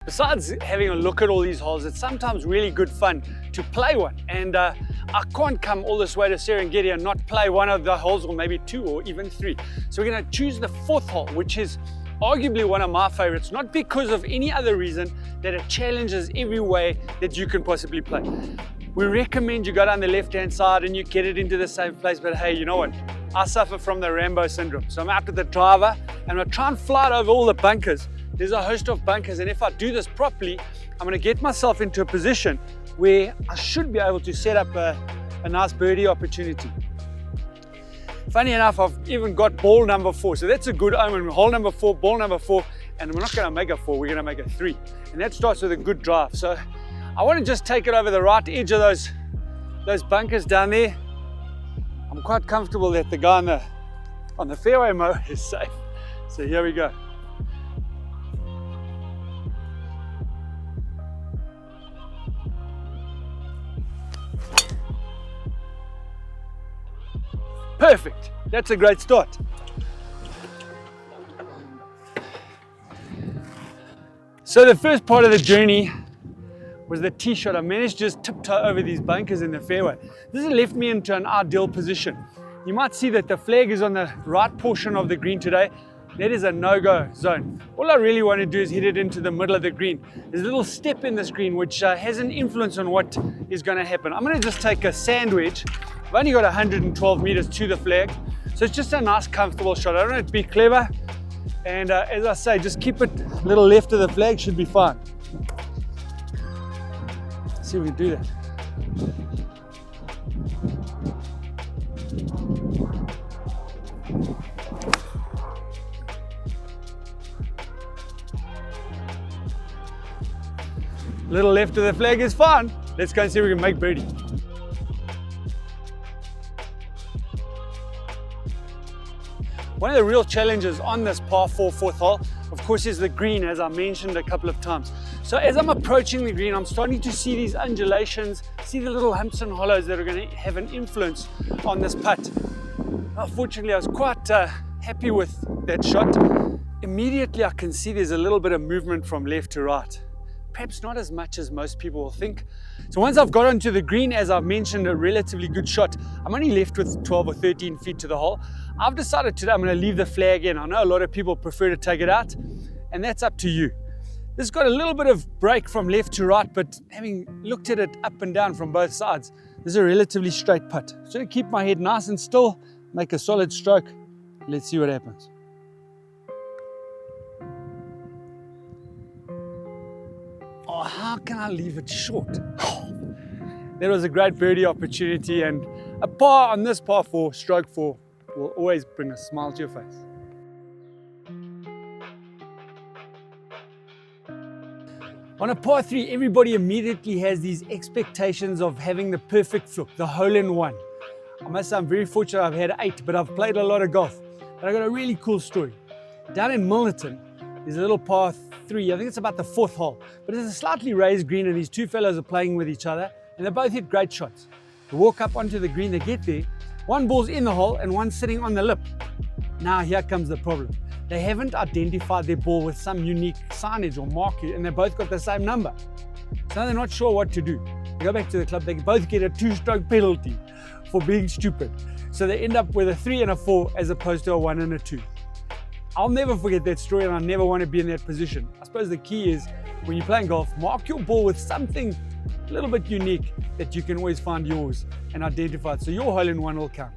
Besides having a look at all these holes, it's sometimes really good fun to play one. And I can't come all this way to Serengeti and not play one of the holes, or maybe two or even three. So we're going to choose the fourth hole, which is arguably one of my favorites, not because of any other reason, that it challenges every way that you can possibly play. We recommend you go down the left-hand side and you get it into the same place, but hey, you know what? I suffer from the Rambo syndrome. So I'm out with the driver and I try and fly it over all the bunkers. There's a host of bunkers, and if I do this properly, I'm going to get myself into a position where I should be able to set up a nice birdie opportunity. Funny enough, I've even got ball number 4, so that's a good omen. Hole number 4, ball number 4, and we're not going to make a 4, we're going to make a 3, and that starts with a good drive. So I want to just take it over the right edge of those bunkers down there. I'm quite comfortable that the guy on the fairway mower is safe. So here we go. Perfect, that's a great start. So the first part of the journey was the tee shot. I managed to just tiptoe over these bunkers in the fairway. This has left me into an ideal position. You might see that the flag is on the right portion of the green today. That is a no-go zone. All I really want to do is hit it into the middle of the green. There's a little step in this green which has an influence on what is going to happen. I'm going to just take a sand wedge. I've only got 112 meters to the flag, so it's just a nice comfortable shot. I don't want it to be clever, and as I say, just keep it a little left of the flag, should be fine. Let's see if we can do that. Little left of the flag is fine. Let's go and see if we can make birdie. One of the real challenges on this par 4 fourth hole, of course, is the green, as I mentioned a couple of times. So as I'm approaching the green, I'm starting to see these undulations, see the little humps and hollows that are going to have an influence on this putt. Fortunately, I was quite happy with that shot. Immediately, I can see there's a little bit of movement from left to right. Perhaps not as much as most people will think. So once I've got onto the green, as I've mentioned, a relatively good shot, I'm only left with 12 or 13 feet to the hole. I've decided today I'm going to leave the flag in. I know a lot of people prefer to take it out, and that's up to you. This has got a little bit of break from left to right, but having looked at it up and down from both sides, this is a relatively straight putt. I'm just going to keep my head nice and still, make a solid stroke. Let's see what happens. Oh, how can I leave it short? That was a great birdie opportunity, and a par on this par 4, stroke 4, will always bring a smile to your face. On a par 3, everybody immediately has these expectations of having the perfect fluke, the hole-in-one. I must say I'm very fortunate. I've had 8, but I've played a lot of golf. But I got a really cool story. Down in Milnerton, there's a little par 3, I think it's about the 4th hole, but it's a slightly raised green, and these two fellows are playing with each other, and they both hit great shots. They walk up onto the green, they get there, one ball's in the hole and one's sitting on the lip. Now here comes the problem. They haven't identified their ball with some unique signage or marker, and they both got the same number. So now they're not sure what to do. They go back to the club, they both get a 2-stroke penalty for being stupid. So they end up with a 3 and a 4 as opposed to a 1 and a 2. I'll never forget that story, and I never want to be in that position. I suppose the key is, when you're playing golf, mark your ball with something a little bit unique that you can always find yours and identify it, so your hole-in-one will count.